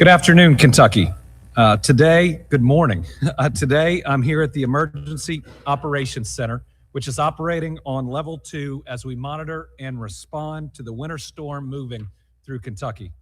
Good afternoon, Kentucky. Good morning. Today, I'm here at the Emergency Operations Center, which is operating on level 2 as we monitor and respond to the winter storm moving through Kentucky.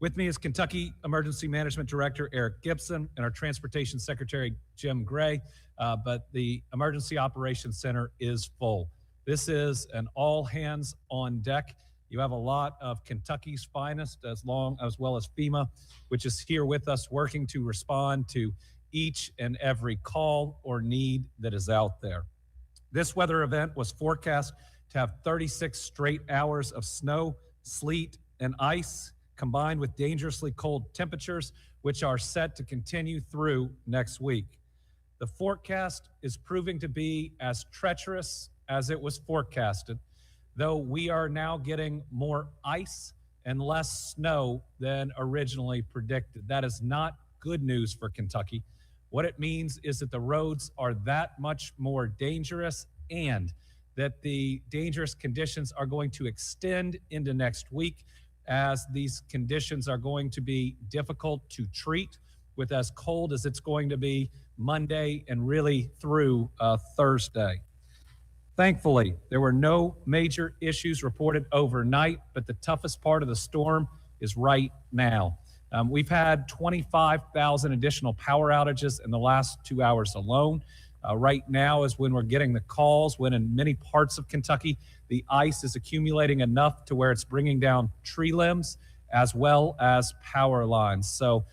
With me is Kentucky Emergency Management Director Eric Gibson and our Transportation Secretary Jim Gray, but the Emergency Operations Center is full. This is an all hands on deck. You have a lot of Kentucky's finest as well as FEMA, which is here with us working to respond to each and every call or need that is out there. This weather event was forecast to have 36 straight hours of snow, sleet, and ice combined with dangerously cold temperatures, which are set to continue through next week. The forecast is proving to be as treacherous as it was forecasted, though we are now getting more ice and less snow than originally predicted. That is not good news for Kentucky. What it means is that the roads are that much more dangerous and that the dangerous conditions are going to extend into next week, as these conditions are going to be difficult to treat with as cold as it's going to be Monday and really through Thursday. Thankfully, there were no major issues reported overnight, but the toughest part of the storm is right now. We've had 25,000 additional power outages in the last 2 hours alone. Right now is when we're getting the calls, when in many parts of Kentucky, the ice is accumulating enough to where it's bringing down tree limbs as well as power lines. So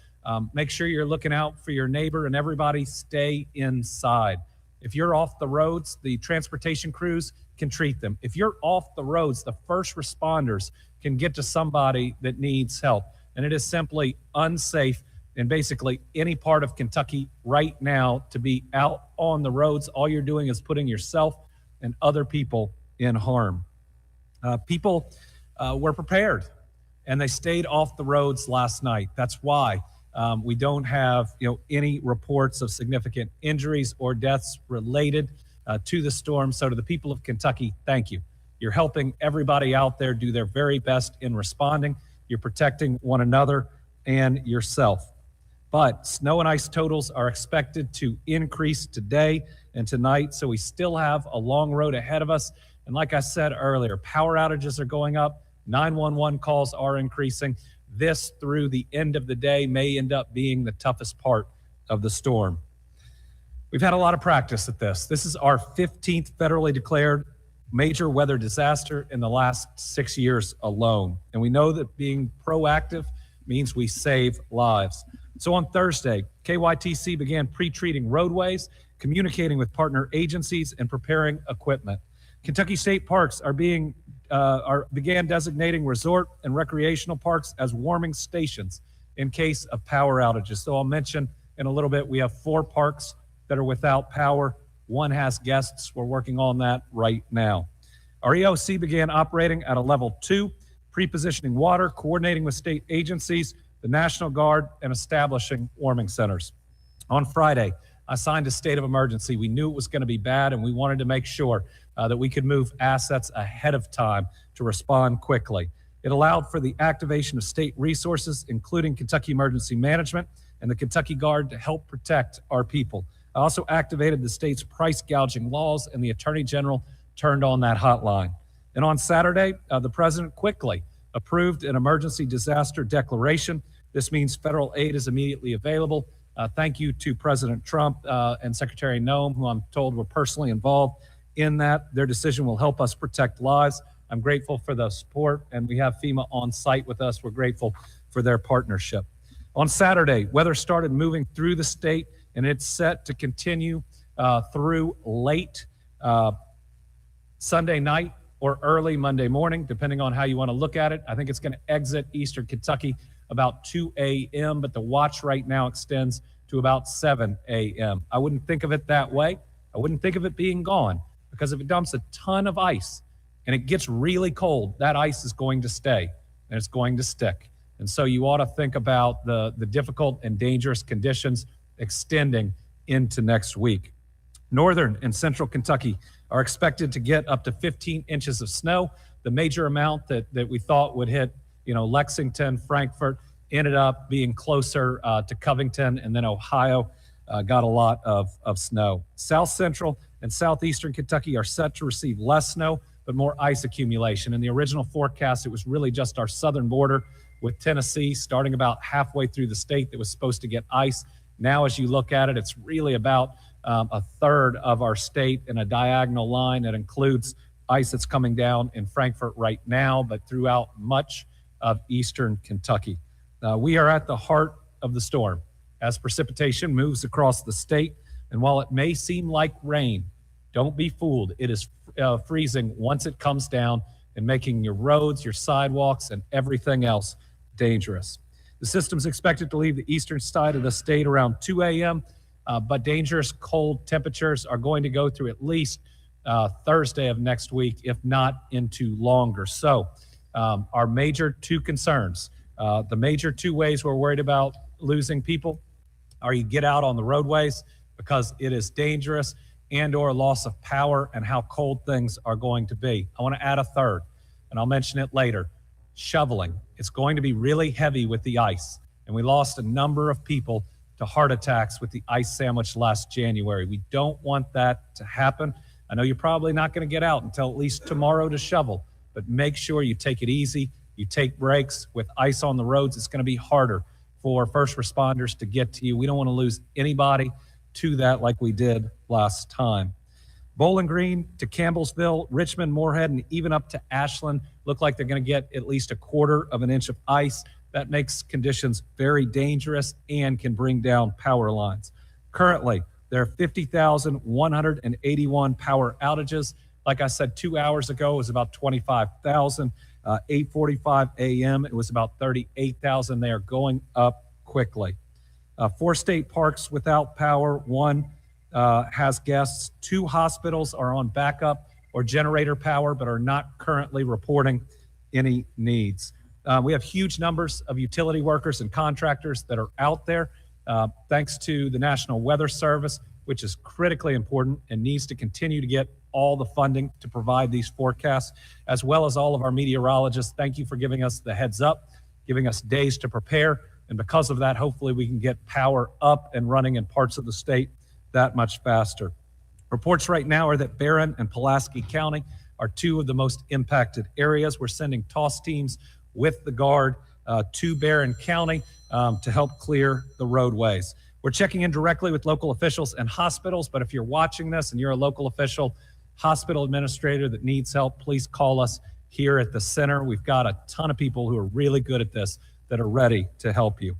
make sure you're looking out for your neighbor and everybody stay inside. If you're off the roads, the transportation crews can treat them. If you're off the roads, the first responders can get to somebody that needs help. And it is simply unsafe in basically any part of Kentucky right now to be out on the roads. All you're doing is putting yourself and other people in harm. People were prepared and they stayed off the roads last night. That's why we don't have any reports of significant injuries or deaths related to the storm. So to the people of Kentucky, thank you. You're helping everybody out there do their very best in responding. You're protecting one another and yourself. But snow and ice totals are expected to increase today and tonight, so we still have a long road ahead of us. And like I said earlier, power outages are going up, 911 calls are increasing. This through the end of the day may end up being the toughest part of the storm. We've had a lot of practice at this. This is our 15th federally declared major weather disaster in the last 6 years alone. And we know that being proactive means we save lives. So on Thursday, KYTC began pre-treating roadways, communicating with partner agencies, and preparing equipment. Kentucky State Parks began designating resort and recreational parks as warming stations in case of power outages. So I'll mention in a little bit, we have 4 parks that are without power. 1 has guests. We're working on that right now. Our EOC began operating at a level 2, pre-positioning water, coordinating with state agencies, the National Guard, and establishing warming centers. On Friday, I signed a state of emergency. We knew it was going to be bad, and we wanted to make sure that we could move assets ahead of time to respond quickly. It allowed for the activation of state resources, including Kentucky Emergency Management and the Kentucky Guard, to help protect our people. I also activated the state's price gouging laws, and the Attorney General turned on that hotline. And on Saturday, the President quickly approved an emergency disaster declaration. This means federal aid is immediately available. Thank you to President Trump and Secretary Noem, who I'm told were personally involved in that. Their decision will help us protect lives. I'm grateful for the support, and we have FEMA on site with us. We're grateful for their partnership. On Saturday, weather started moving through the state, and it's set to continue through late Sunday night or early Monday morning, depending on how you want to look at it. I think it's going to exit eastern Kentucky about 2 a.m., but the watch right now extends to about 7 a.m. I wouldn't think of it that way. I wouldn't think of it being gone, because if it dumps a ton of ice and it gets really cold, that ice is going to stay and it's going to stick. And so you ought to think about the difficult and dangerous conditions extending into next week. Northern and central Kentucky are expected to get up to 15 inches of snow. The major amount that we thought would hit Lexington, Frankfort, ended up being closer to Covington, and then Ohio got a lot of snow. South Central and Southeastern Kentucky are set to receive less snow, but more ice accumulation. In the original forecast, it was really just our southern border with Tennessee starting about halfway through the state that was supposed to get ice. Now, as you look at it, it's really about a third of our state in a diagonal line that includes ice that's coming down in Frankfort right now, but throughout much of eastern Kentucky. We are at the heart of the storm as precipitation moves across the state. And while it may seem like rain, don't be fooled. It is freezing once it comes down and making your roads, your sidewalks, and everything else dangerous. The system's expected to leave the eastern side of the state around 2 a.m., but dangerous cold temperatures are going to go through at least Thursday of next week, if not into longer. So our major two concerns, the major two ways we're worried about losing people are you get out on the roadways because it is dangerous, and or loss of power and how cold things are going to be. I want to add a third, and I'll mention it later. Shoveling. It's going to be really heavy with the ice, and we lost a number of people to heart attacks with the ice sandwich last January. We don't want that to happen. I know you're probably not going to get out until at least tomorrow to shovel, but make sure you take it easy. You take breaks. With ice on the roads, it's going to be harder for first responders to get to you. We don't want to lose anybody to that like we did last time. Bowling Green to Campbellsville, Richmond, Moorhead, and even up to Ashland look like they're going to get at least a quarter of an inch of ice. That makes conditions very dangerous and can bring down power lines. Currently, there are 50,181 power outages. Like I said, 2 hours ago, it was about 25,000. 8:45 a.m., it was about 38,000. They are going up quickly. 4 state parks without power. 1 has guests. 2 hospitals are on backup or generator power, but are not currently reporting any needs. We have huge numbers of utility workers and contractors that are out there, thanks to the National Weather Service, which is critically important and needs to continue to get all the funding to provide these forecasts, as well as all of our meteorologists. Thank you for giving us the heads up, giving us days to prepare. And because of that, hopefully we can get power up and running in parts of the state that much faster. Reports right now are that Barron and Pulaski County are 2 of the most impacted areas. We're sending TOSS teams with the Guard to Barron County to help clear the roadways. We're checking in directly with local officials and hospitals, but if you're watching this and you're a local official, hospital administrator that needs help, please call us here at the center. We've got a ton of people who are really good at this that are ready to help you.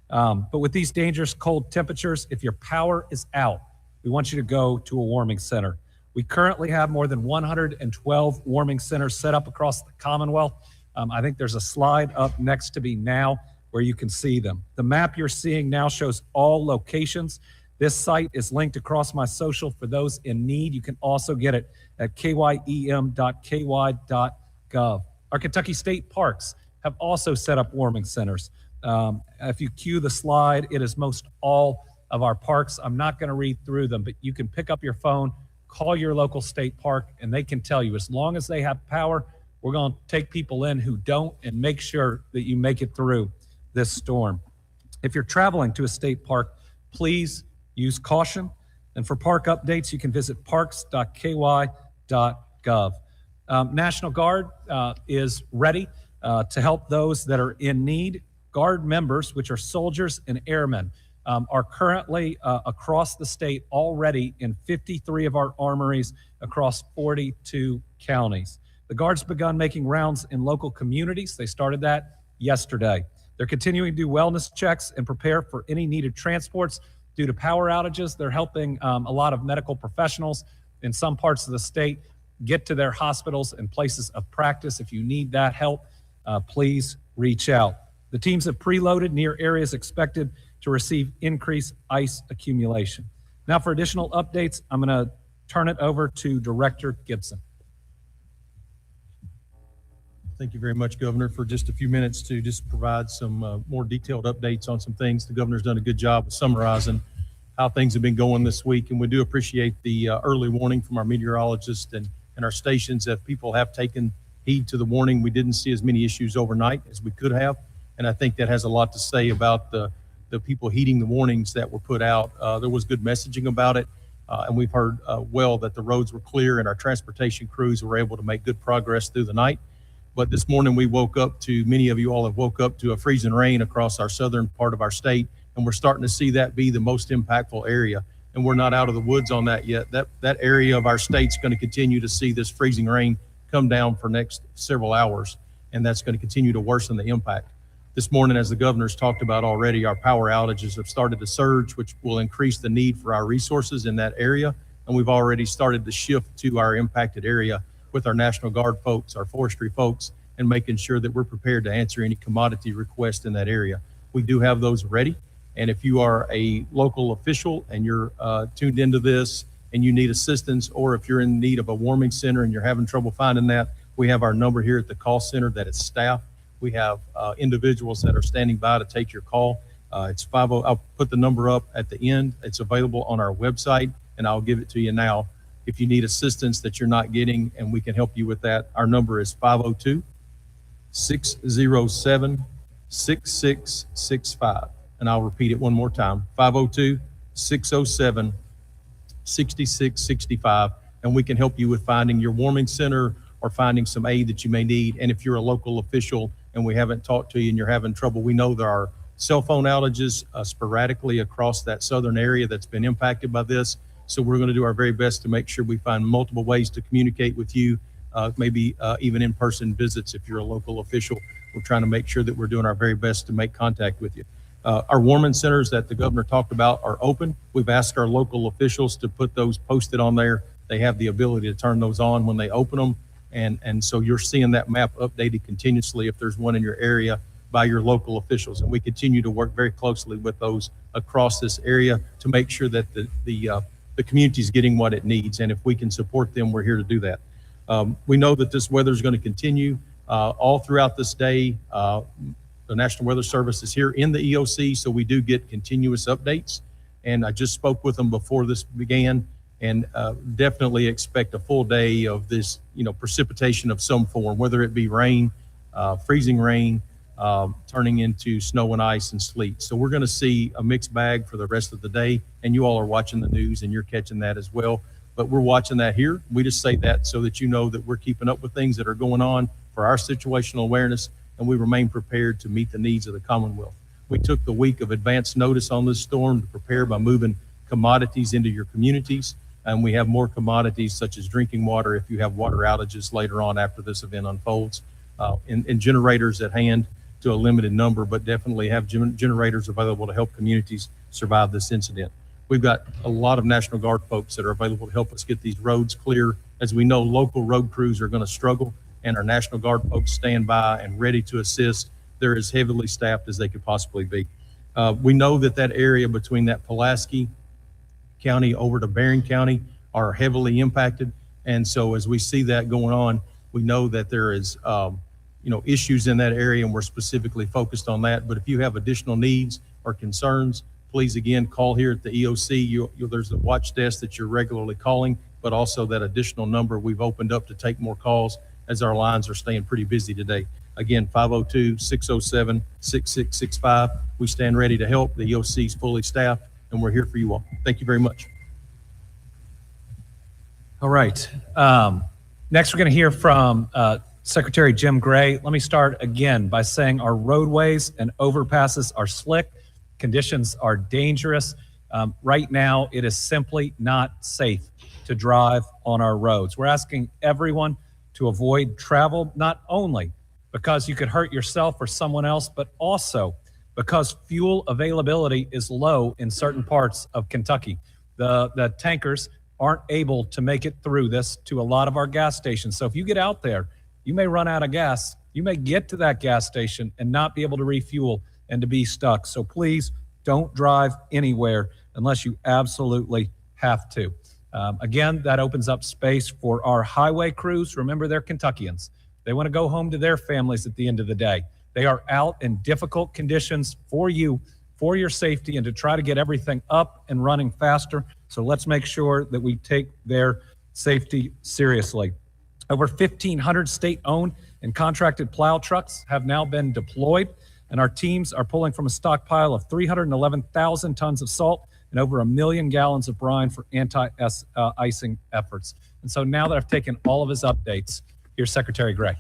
But with these dangerous cold temperatures, if your power is out, we want you to go to a warming center. We currently have more than 112 warming centers set up across the Commonwealth. I think there's a slide up next to me now where you can see them. The map you're seeing now shows all locations. This site is linked across my social for those in need. You can also get it at kym.ky.gov. Our Kentucky State Parks have also set up warming centers. If you cue the slide, it is most all of our parks. I'm not going to read through them, but you can pick up your phone, call your local state park, and they can tell you, as long as they have power, we're going to take people in who don't and make sure that you make it through this storm. If you're traveling to a state park, please use caution. And for park updates, you can visit parks.ky.gov. National Guard is ready to help those that are in need. Guard members, which are soldiers and airmen, are currently across the state already in 53 of our armories across 42 counties. The Guard's begun making rounds in local communities. They started that yesterday. They're continuing to do wellness checks and prepare for any needed transports. Due to power outages, they're helping a lot of medical professionals in some parts of the state get to their hospitals and places of practice. If you need that help, please reach out. The teams have preloaded near areas expected to receive increased ice accumulation. Now for additional updates, I'm going to turn it over to Director Gibson. Thank you very much, Governor, for just a few minutes to just provide some more detailed updates on some things. The Governor's done a good job of summarizing how things have been going this week, and we do appreciate the early warning from our meteorologists and our stations. If people have taken heed to the warning, we didn't see as many issues overnight as we could have. And I think that has a lot to say about the people heeding the warnings that were put out. There was good messaging about it. And we've heard well that the roads were clear and our transportation crews were able to make good progress through the night. But this morning we woke up to, many of you all have woke up to a freezing rain across our southern part of our state. And we're starting to see that be the most impactful area. And we're not out of the woods on that yet. That area of our state's going to continue to see this freezing rain come down for next several hours. And that's going to continue to worsen the impact. This morning, as the governor's talked about already, our power outages have started to surge, which will increase the need for our resources in that area. And we've already started to shift to our impacted area with our National Guard folks, our forestry folks, and making sure that we're prepared to answer any commodity requests in that area. We do have those ready. And if you are a local official and you're tuned into this and you need assistance, or if you're in need of a warming center and you're having trouble finding that, we have our number here at the call center that is staffed. We have individuals that are standing by to take your call. It's 50. I'll put the number up at the end. It's available on our website, and I'll give it to you now. If you need assistance that you're not getting, and we can help you with that, our number is 502-607-6665. And I'll repeat it one more time, 502-607-6665. And we can help you with finding your warming center or finding some aid that you may need. And if you're a local official and we haven't talked to you and you're having trouble, we know there are cell phone outages sporadically across that southern area that's been impacted by this. So we're going to do our very best to make sure we find multiple ways to communicate with you, maybe even in-person visits if you're a local official. We're trying to make sure that we're doing our very best to make contact with you. Our warming centers that the governor talked about are open. We've asked our local officials to put those posted on there. They have the ability to turn those on when they open them. And so you're seeing that map updated continuously if there's one in your area by your local officials. And we continue to work very closely with those across this area to make sure that the community is getting what it needs. And if we can support them, we're here to do that. We know that this weather is going to continue all throughout this day. The National Weather Service is here in the EOC, so we do get continuous updates. And I just spoke with them before this began, and definitely expect a full day of this, precipitation of some form, whether it be rain, freezing rain, turning into snow and ice and sleet. So we're going to see a mixed bag for the rest of the day, and you all are watching the news and you're catching that as well. But we're watching that here. We just say that so that you know that we're keeping up with things that are going on for our situational awareness, and we remain prepared to meet the needs of the Commonwealth. We took the week of advance notice on this storm to prepare by moving commodities into your communities. And we have more commodities such as drinking water if you have water outages later on after this event unfolds, and generators at hand to a limited number, but definitely have generators available to help communities survive this incident. We've got a lot of National Guard folks that are available to help us get these roads clear. As we know, local road crews are going to struggle, and our National Guard folks stand by and ready to assist. They're as heavily staffed as they could possibly be. We know that area between that Pulaski County over to Barron County are heavily impacted. And so as we see that going on, we know that there is, issues in that area, and we're specifically focused on that. But if you have additional needs or concerns, please, again, call here at the EOC. There's a watch desk that you're regularly calling, but also that additional number we've opened up to take more calls as our lines are staying pretty busy today. Again, 502-607-6665. We stand ready to help. The EOC is fully staffed, and we're here for you all. Thank you very much. All right. Next, we're going to hear from Secretary Jim Gray. Let me start again by saying our roadways and overpasses are slick. Conditions are dangerous. Right now, it is simply not safe to drive on our roads. We're asking everyone to avoid travel, not only because you could hurt yourself or someone else, but also because fuel availability is low in certain parts of Kentucky. The tankers aren't able to make it through this to a lot of our gas stations. So if you get out there, you may run out of gas. You may get to that gas station and not be able to refuel and to be stuck. So please don't drive anywhere unless you absolutely have to. Again, that opens up space for our highway crews. Remember, they're Kentuckians. They want to go home to their families at the end of the day. They are out in difficult conditions for you, for your safety, and to try to get everything up and running faster. So let's make sure that we take their safety seriously. Over 1,500 state-owned and contracted plow trucks have now been deployed. and our teams are pulling from a stockpile of 311,000 tons of salt and over 1 million gallons of brine for anti-icing efforts. And so now that I've taken all of his updates, here's Secretary Gray.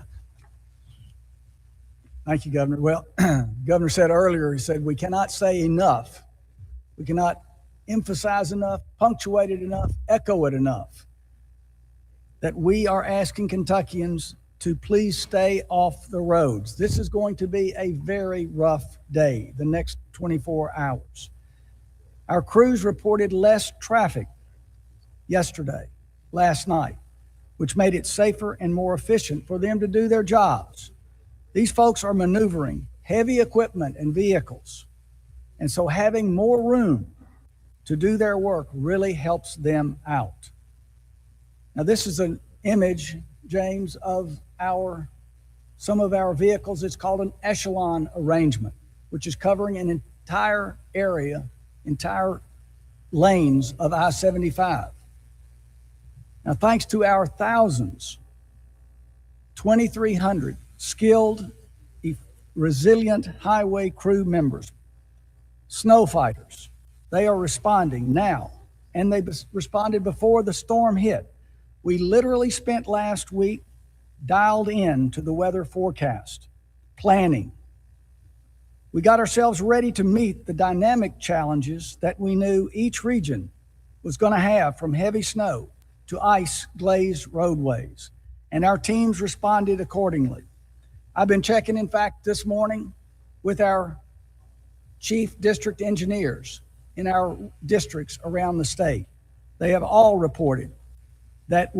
Thank you, Governor. Well, Governor said earlier, he said, we cannot say enough. We cannot emphasize enough, punctuate it enough, echo it enough, that we are asking Kentuckians to please stay off the roads. This is going to be a very rough day, the next 24 hours. Our crews reported less traffic yesterday, last night, which made it safer and more efficient for them to do their jobs. These folks are maneuvering heavy equipment and vehicles, and so having more room to do their work really helps them out. Now, this is an image, James, of some of our vehicles. It's called an echelon arrangement, which is covering an entire area, entire lanes of I-75. Now, thanks to our thousands, 2,300 skilled, resilient highway crew members, snow fighters, they are responding now, and they responded before the storm hit. We literally spent last week dialed in to the weather forecast, planning. We got ourselves ready to meet the dynamic challenges that we knew each region was going to have, from heavy snow to ice-glazed roadways, and our teams responded accordingly. I've been checking, in fact, this morning with our chief district engineers in our districts around the state. They have all reported that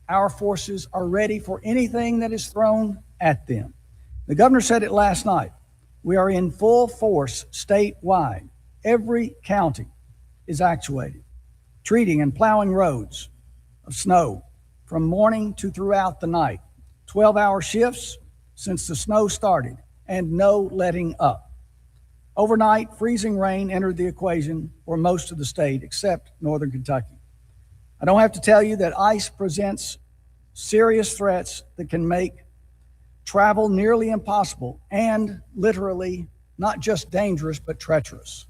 our forces are ready for anything that is thrown at them. The governor said it last night. We are in full force statewide. Every county is actuated, treating and plowing roads of snow from morning to throughout the night. 12-hour shifts since the snow started, and no letting up. Overnight, freezing rain entered the equation for most of the state except northern Kentucky. I don't have to tell you that ice presents serious threats that can make travel nearly impossible and literally not just dangerous, but treacherous.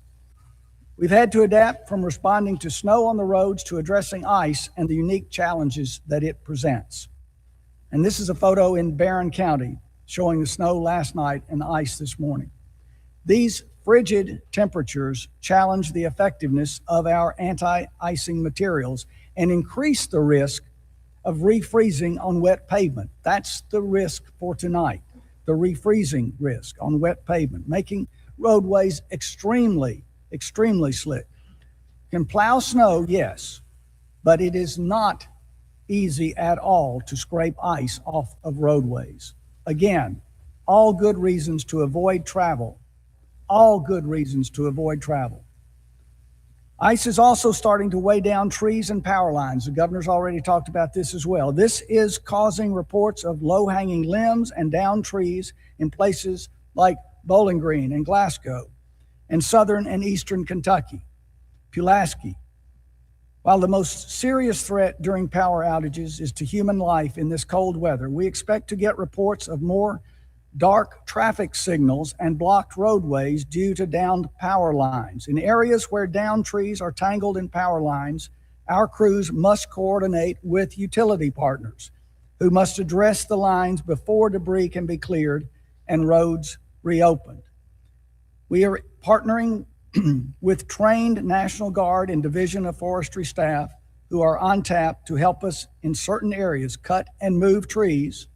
We've had to adapt from responding to snow on the roads to addressing ice and the unique challenges that it presents. And this is a photo in Barron County showing the snow last night and the ice this morning. These frigid temperatures challenge the effectiveness of our anti-icing materials and increase the risk of refreezing on wet pavement. That's the risk for tonight, the refreezing risk on wet pavement, making roadways extremely, extremely slick. Can plow snow, yes, but it is not easy at all to scrape ice off of roadways. Again, all good reasons to avoid travel. All good reasons to avoid travel. Ice is also starting to weigh down trees and power lines. The governor's already talked about this as well. This is causing reports of low-hanging limbs and downed trees in places like Bowling Green and Glasgow and southern and eastern Kentucky, Pulaski. While the most serious threat during power outages is to human life in this cold weather, we expect to get reports of more dark traffic signals and blocked roadways due to downed power lines. In areas where downed trees are tangled in power lines, our crews must coordinate with utility partners who must address the lines before debris can be cleared and roads reopened. We are partnering with trained National Guard and Division of Forestry staff who are on tap to help us in certain areas cut and move trees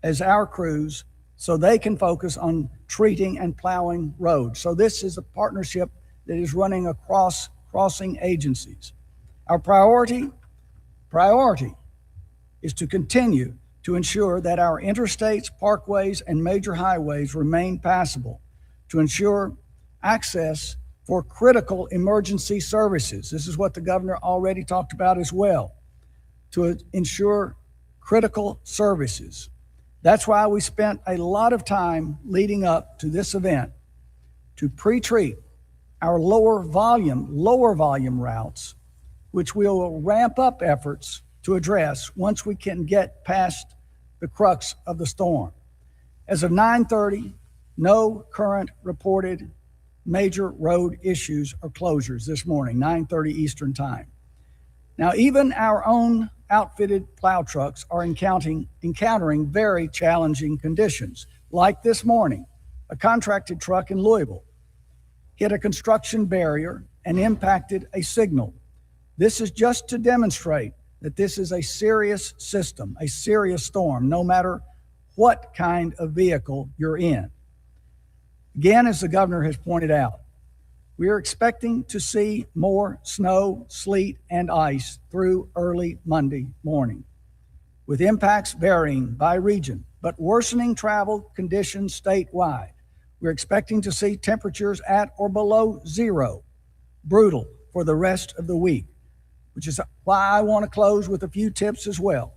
as our crews so they can focus on treating and plowing roads. So this is a partnership that is running across crossing agencies. Our priority is to continue to ensure that our interstates, parkways, and major highways remain passable, to ensure access for critical emergency services. This is what the governor already talked about as well, to ensure critical services. That's why we spent a lot of time leading up to this event to pre-treat our lower volume routes, which we will ramp up efforts to address once we can get past the crux of the storm. As of 9:30 No current reported major road issues or closures this morning, 9:30 Eastern Time. Now, even our own outfitted plow trucks are encountering very challenging conditions. Like this morning, a contracted truck in Louisville hit a construction barrier and impacted a signal. This is just to demonstrate that this is a serious system, a serious storm, no matter what kind of vehicle you're in. Again, as the governor has pointed out, we are expecting to see more snow, sleet, and ice through early Monday morning, with impacts varying by region, but worsening travel conditions statewide. We're expecting to see temperatures at or below zero, brutal for the rest of the week, which is why I want to close with a few tips as well.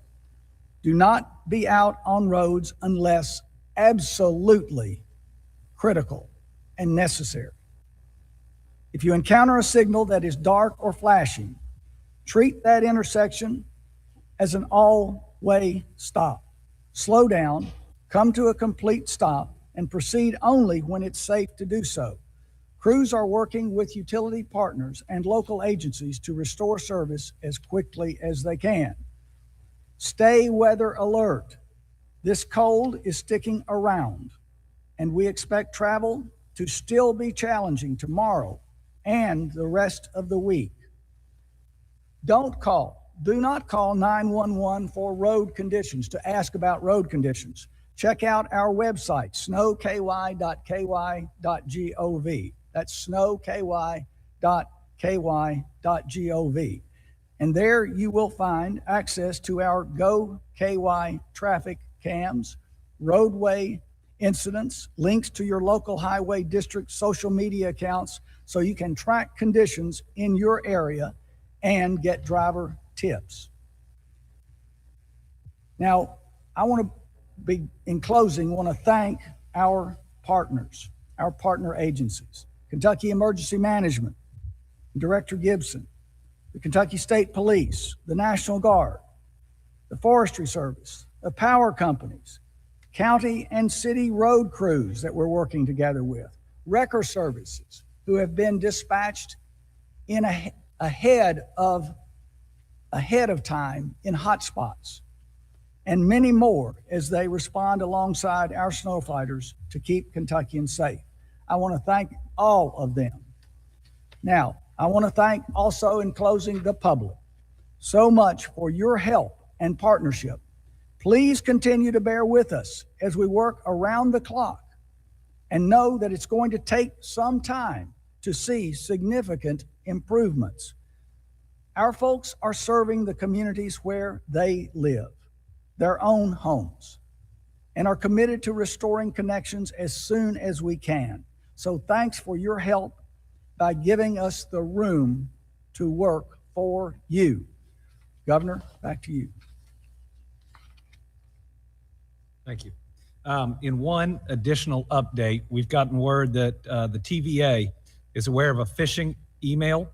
Do not be out on roads unless absolutely critical and necessary. If you encounter a signal that is dark or flashing, treat that intersection as an all-way stop. Slow down, come to a complete stop, and proceed only when it's safe to do so. Crews are working with utility partners and local agencies to restore service as quickly as they can. Stay weather alert. This cold is sticking around, and we expect travel to still be challenging tomorrow and the rest of the week. Do not call 911 for road conditions to ask about road conditions. Check out our website, snowky.ky.gov. That's snowky.ky.gov. And there you will find access to our Go KY traffic cams, roadway incidents, links to your local highway district social media accounts so you can track conditions in your area and get driver tips. Now, I want to in closing, want to thank our partners, our partner agencies, Kentucky Emergency Management, Director Gibson, the Kentucky State Police, the National Guard, the Forestry Service, the power companies, county and city road crews that we're working together with, wrecker services who have been dispatched in ahead of time in hot spots, and many more as they respond alongside our snow fighters to keep Kentuckians safe. I want to thank all of them. Now, I want to thank also in closing the public so much for your help and partnership. Please continue to bear with us as we work around the clock and know that it's going to take some time to see significant improvements. Our folks are serving the communities where they live, their own homes, and are committed to restoring connections as soon as we can. So thanks for your help by giving us the room to work for you. Governor, back to you. Thank you. In one additional update, we've gotten word that the TVA is aware of a phishing email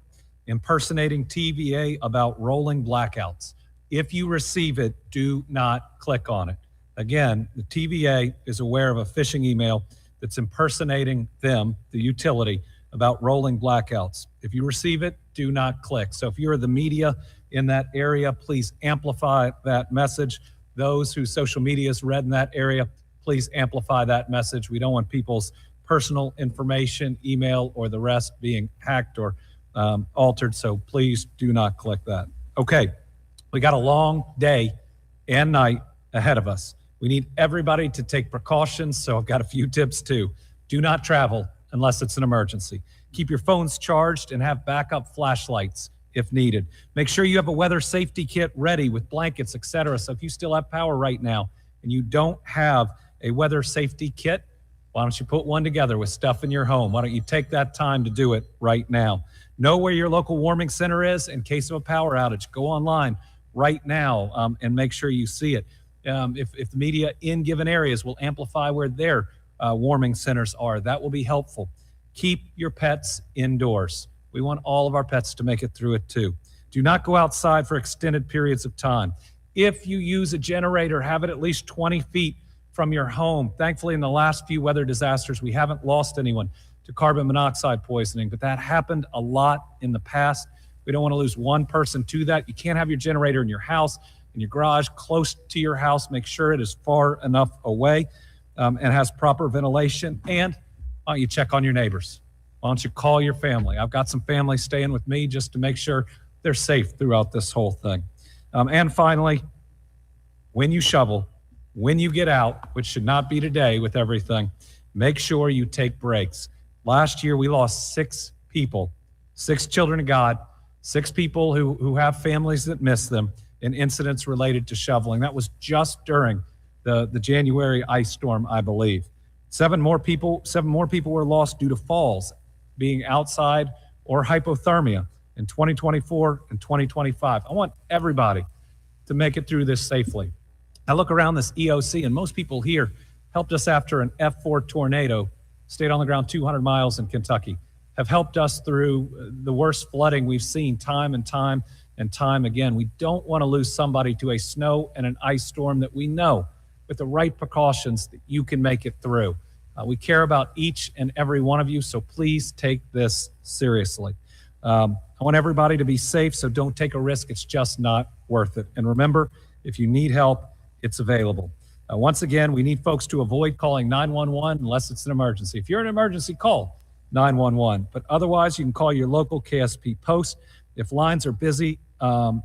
impersonating TVA about rolling blackouts. If you receive it, do not click on it. Again, the TVA is aware of a phishing email that's impersonating them, the utility, about rolling blackouts. If you receive it, do not click. So if you're the media in that area, please amplify that message. Those whose social media is read in that area, please amplify that message. We don't want people's personal information, email, or the rest being hacked or altered, so please do not click that. Okay, we got a long day and night ahead of us. We need everybody to take precautions, so I've got a few tips too. Do not travel unless it's an emergency. Keep your phones charged and have backup flashlights if needed. Make sure you have a weather safety kit ready with blankets, etc. So if you still have power right now and you don't have a weather safety kit, why don't you put one together with stuff in your home? Why don't you take that time to do it right now? Know where your local warming center is in case of a power outage. Go online right now and make sure you see it. If the media in given areas will amplify where their warming centers are, that will be helpful. Keep your pets indoors. We want all of our pets to make it through it too. Do not go outside for extended periods of time. If you use a generator, have it at least 20 feet from your home. Thankfully, in the last few weather disasters, we haven't lost anyone to carbon monoxide poisoning, but that happened a lot in the past. We don't want to lose one person to that. You can't have your generator in your house, in your garage, close to your house. Make sure it is far enough away and has proper ventilation. And why don't you check on your neighbors? Why don't you call your family? I've got some family staying with me just to make sure they're safe throughout this whole thing. And finally, when you shovel, when you get out, which should not be today with everything, make sure you take breaks. Last year, we lost 6 people, 6 children of God, 6 people who have families that miss them in incidents related to shoveling. That was just during the January ice storm, I believe. 7 more people were lost due to falls, being outside, or hypothermia in 2024 and 2025. I want everybody to make it through this safely. I look around this EOC, and most people here helped us after an F4 tornado stayed on the ground 200 miles in Kentucky, have helped us through the worst flooding we've seen time and time and time again. We don't want to lose somebody to a snow and an ice storm that we know, with the right precautions, that you can make it through. We care about each and every one of you, so please take this seriously. I want everybody to be safe, so don't take a risk. It's just not worth it. And remember, if you need help, it's available. Once again, we need folks to avoid calling 911 unless it's an emergency. If you're an emergency, call 911. But otherwise, you can call your local KSP post. If lines are busy,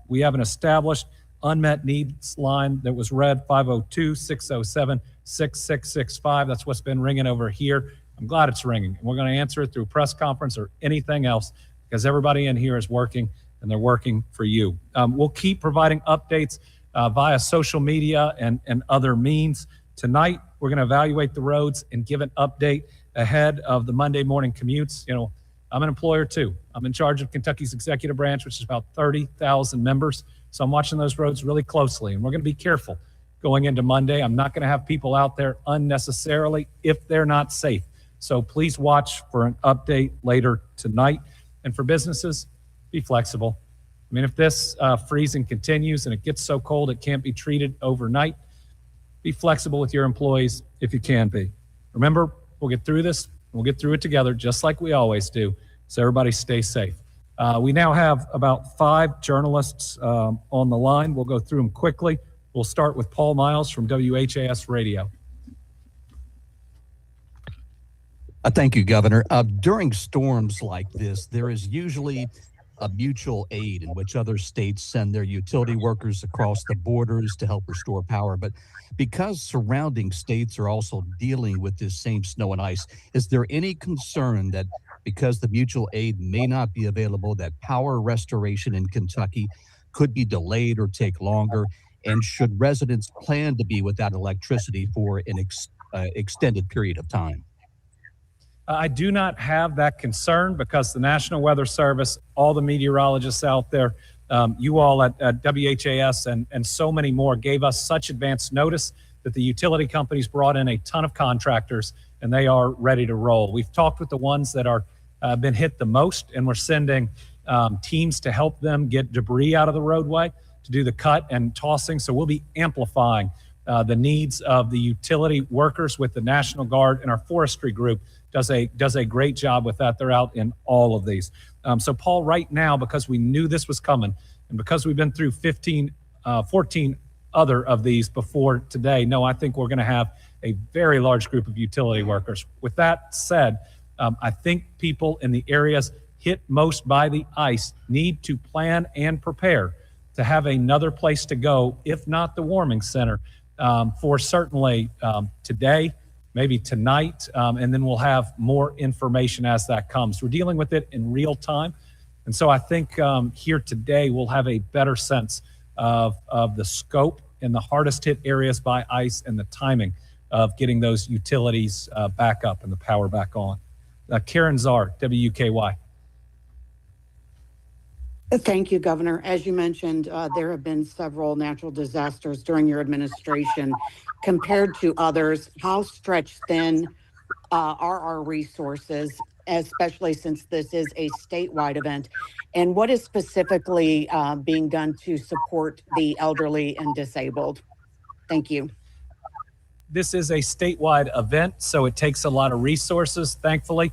we have an established unmet needs line that was read, 502-607-6665. That's what's been ringing over here. I'm glad it's ringing. And we're going to answer it through press conference or anything else, because everybody in here is working, and they're working for you. We'll keep providing updates via social media and other means. Tonight, we're going to evaluate the roads and give an update ahead of the Monday morning commutes. You know, I'm an employer too. I'm in charge of Kentucky's executive branch, which is about 30,000 members. So I'm watching those roads really closely, and we're going to be careful going into Monday. I'm not going to have people out there unnecessarily if they're not safe. So please watch for an update later tonight. And for businesses, be flexible. I mean, if this freezing continues and it gets so cold it can't be treated overnight, be flexible with your employees if you can be. Remember, we'll get through this. We'll get through it together, just like we always do. So everybody stay safe. We now have about 5 journalists on the line. We'll go through them quickly. We'll start with Paul Miles from WHAS Radio. Thank you, Governor. During storms like this, there is usually a mutual aid in which other states send their utility workers across the borders to help restore power. But because surrounding states are also dealing with this same snow and ice, is there any concern that because the mutual aid may not be available, that power restoration in Kentucky could be delayed or take longer? And should residents plan to be without electricity for an extended period of time? I do not have that concern, because the National Weather Service, all the meteorologists out there, you all at WHAS and so many more gave us such advance notice that the utility companies brought in a ton of contractors, and they are ready to roll. We've talked with the ones that are been hit the most, and we're sending teams to help them get debris out of the roadway, to do the cut and tossing. So we'll be amplifying the needs of the utility workers with the National Guard, and our forestry group does a great job with that. They're out in all of these. So Paul, right now, because we knew this was coming, and because we've been through 14 other of these before today, no, I think we're going to have a very large group of utility workers. With that said, I think people in the areas hit most by the ice need to plan and prepare to have another place to go, if not the warming center, for certainly today, maybe tonight, and then we'll have more information as that comes. We're dealing with it in real time. And so I think here today we'll have a better sense of the scope in the hardest hit areas by ice and the timing of getting those utilities back up and the power back on. Karen Czar, WKY. Thank you, Governor. As you mentioned, there have been several natural disasters during your administration. Compared to others, how stretched thin are our resources, especially since this is a statewide event? And what is specifically being done to support the elderly and disabled? Thank you. this is a statewide event, so it takes a lot of resources, thankfully.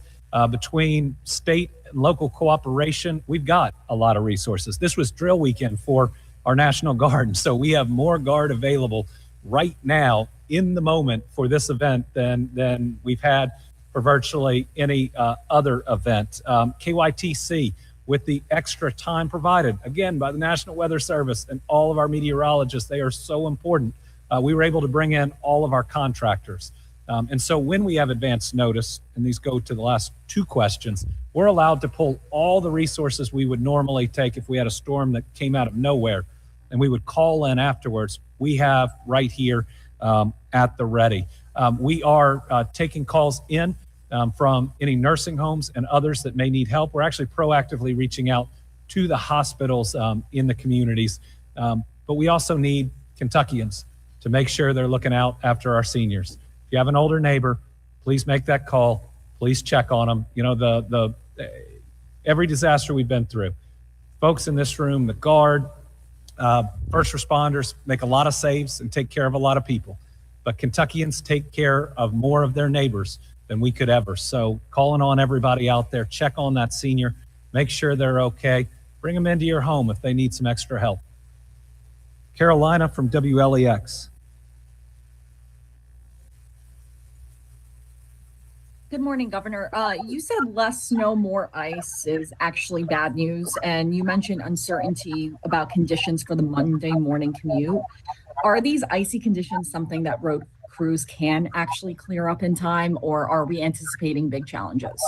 Between state and local cooperation, we've got a lot of resources. This was drill weekend for our National Guard, so we have more Guard available right now in the moment for this event than we've had for virtually any other event. KYTC, with the extra time provided, again, by the National Weather Service and all of our meteorologists, they are so important. We were able to bring in all of our contractors. And so when we have advance notice, and these go to the last two questions, we're allowed to pull all the resources we would normally take if we had a storm that came out of nowhere, and we would call in afterwards. We have right here at the ready. We are taking calls in from any nursing homes and others that may need help. We're actually proactively reaching out to the hospitals in the communities. But we also need Kentuckians to make sure they're looking out after our seniors. If you have an older neighbor, please make that call. Please check on them. You know, every disaster we've been through, folks in this room, the Guard, first responders make a lot of saves and take care of a lot of people. But Kentuckians take care of more of their neighbors than we could ever. So calling on everybody out there, check on that senior, make sure they're okay. Bring them into your home if they need some extra help. Carolina from WLEX. Good morning, Governor. You said less snow, more ice is actually bad news, and you mentioned uncertainty about conditions for the Monday morning commute. Are these icy conditions something that road crews can actually clear up in time, or are we anticipating big challenges?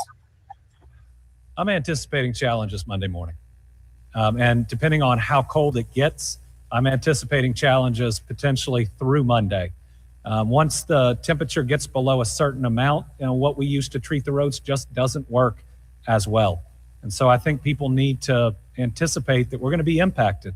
I'm anticipating challenges Monday morning. And depending on how cold it gets, I'm anticipating challenges potentially through Monday. Once the temperature gets below a certain amount, you know, what we use to treat the roads just doesn't work as well. And so I think people need to anticipate that we're going to be impacted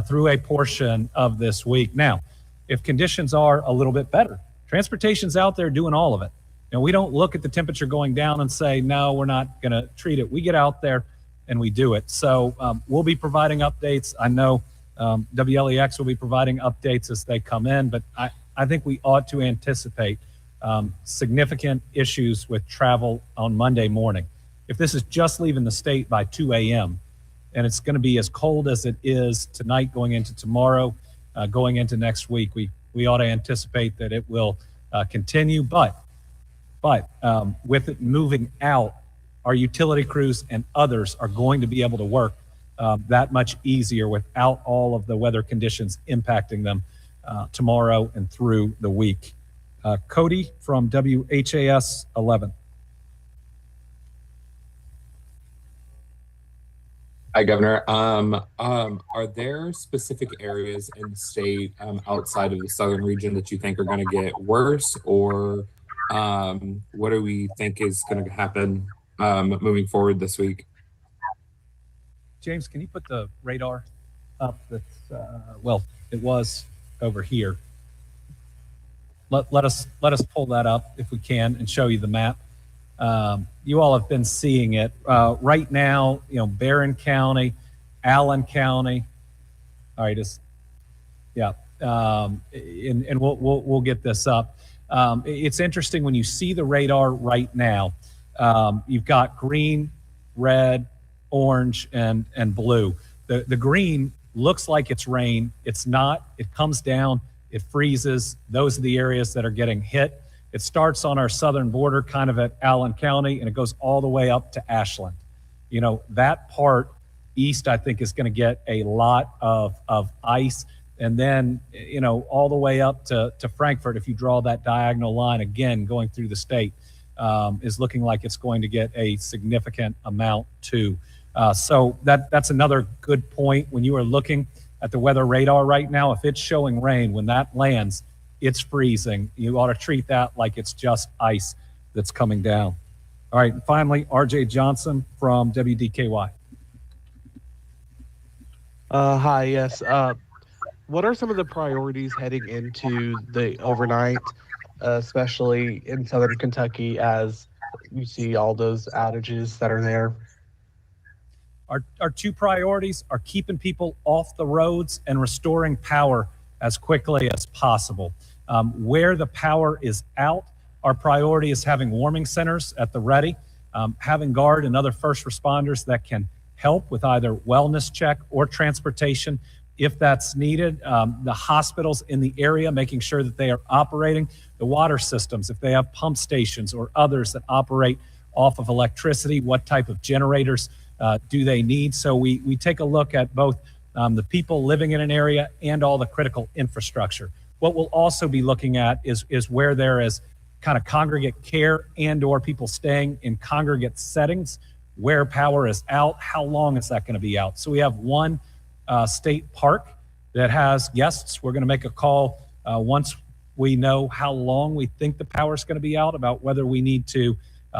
through a portion of this week. Now, if conditions are a little bit better, transportation's out there doing all of it. You know, we don't look at the temperature going down and say, no, we're not going to treat it. We get out there and we do it. So we'll be providing updates. I know WLEX will be providing updates as they come in, but I think we ought to anticipate significant issues with travel on Monday morning. If this is just leaving the state by 2 a.m., and it's going to be as cold as it is tonight going into tomorrow, going into next week, we ought to anticipate that it will continue. But with it moving out, our utility crews and others are going to be able to work that much easier without all of the weather conditions impacting them tomorrow and through the week. Cody from WHAS 11. Hi, Governor. Are there specific areas in the state outside of the southern region that you think are going to get worse, or what do we think is going to happen moving forward this week? James, can you put the radar up? That's well, it was over here. Let us pull that up if we can and show you the map. You all have been seeing it right now. You know, Barron County, Allen County. All right, and we'll get this up. It's interesting when you see the radar right now. You've got green, red, orange, and blue. The green looks like it's rain. It's not. It comes down. It freezes. Those are the areas that are getting hit. It starts on our southern border, kind of at Allen County, and it goes all the way up to Ashland. You know, that part east, I think, is going to get a lot of ice. And then, you know, all the way up to Frankfort, if you draw that diagonal line again going through the state, is looking like it's going to get a significant amount too. So that's another good point. When you are looking at the weather radar right now, if it's showing rain, when that lands, it's freezing. You ought to treat that like it's just ice that's coming down. All right, and finally, RJ Johnson from WDKY. Hi, yes. What are some of the priorities heading into the overnight, especially in southern Kentucky, as you see all those outages that are there? Our two priorities are keeping people off the roads and restoring power as quickly as possible. Where the power is out, our priority is having warming centers at the ready, having guard and other first responders that can help with either wellness check or transportation if that's needed. The hospitals in the area, making sure that they are operating. The water systems, if they have pump stations or others that operate off of electricity, what type of generators do they need? So we take a look at both the people living in an area and all the critical infrastructure. What we'll also be looking at is where there is kind of congregate care and or people staying in congregate settings, where power is out, how long is that going to be out? So we have one state park that has guests. We're going to make a call once we know how long we think the power is going to be out, about whether we need to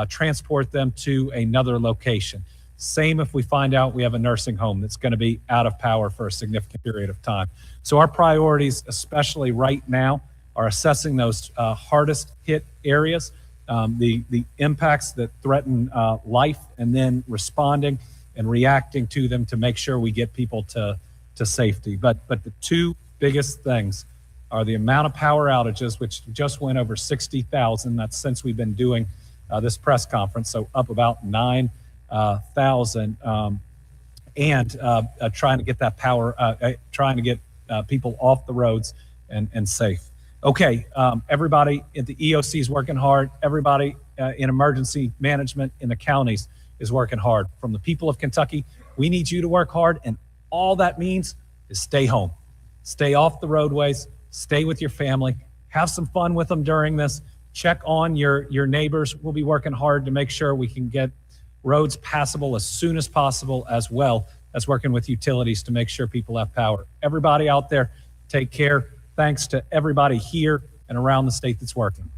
transport them to another location. Same if we find out we have a nursing home that's going to be out of power for a significant period of time. So our priorities, especially right now, are assessing those hardest hit areas, the impacts that threaten life, and then responding and reacting to them to make sure we get people to safety. But the two biggest things are the amount of power outages, which just went over 60,000. That's since we've been doing this press conference, so up about 9,000, and trying to get that power, trying to get people off the roads and safe. Okay, everybody at the EOC is working hard. Everybody in emergency management in the counties is working hard. From the people of Kentucky, we need you to work hard, and all that means is stay home. Stay off the roadways, stay with your family, have some fun with them during this. Check on your neighbors. We'll be working hard to make sure we can get roads passable as soon as possible, as well as working with utilities to make sure people have power. Everybody out there, take care. Thanks to everybody here and around the state that's working.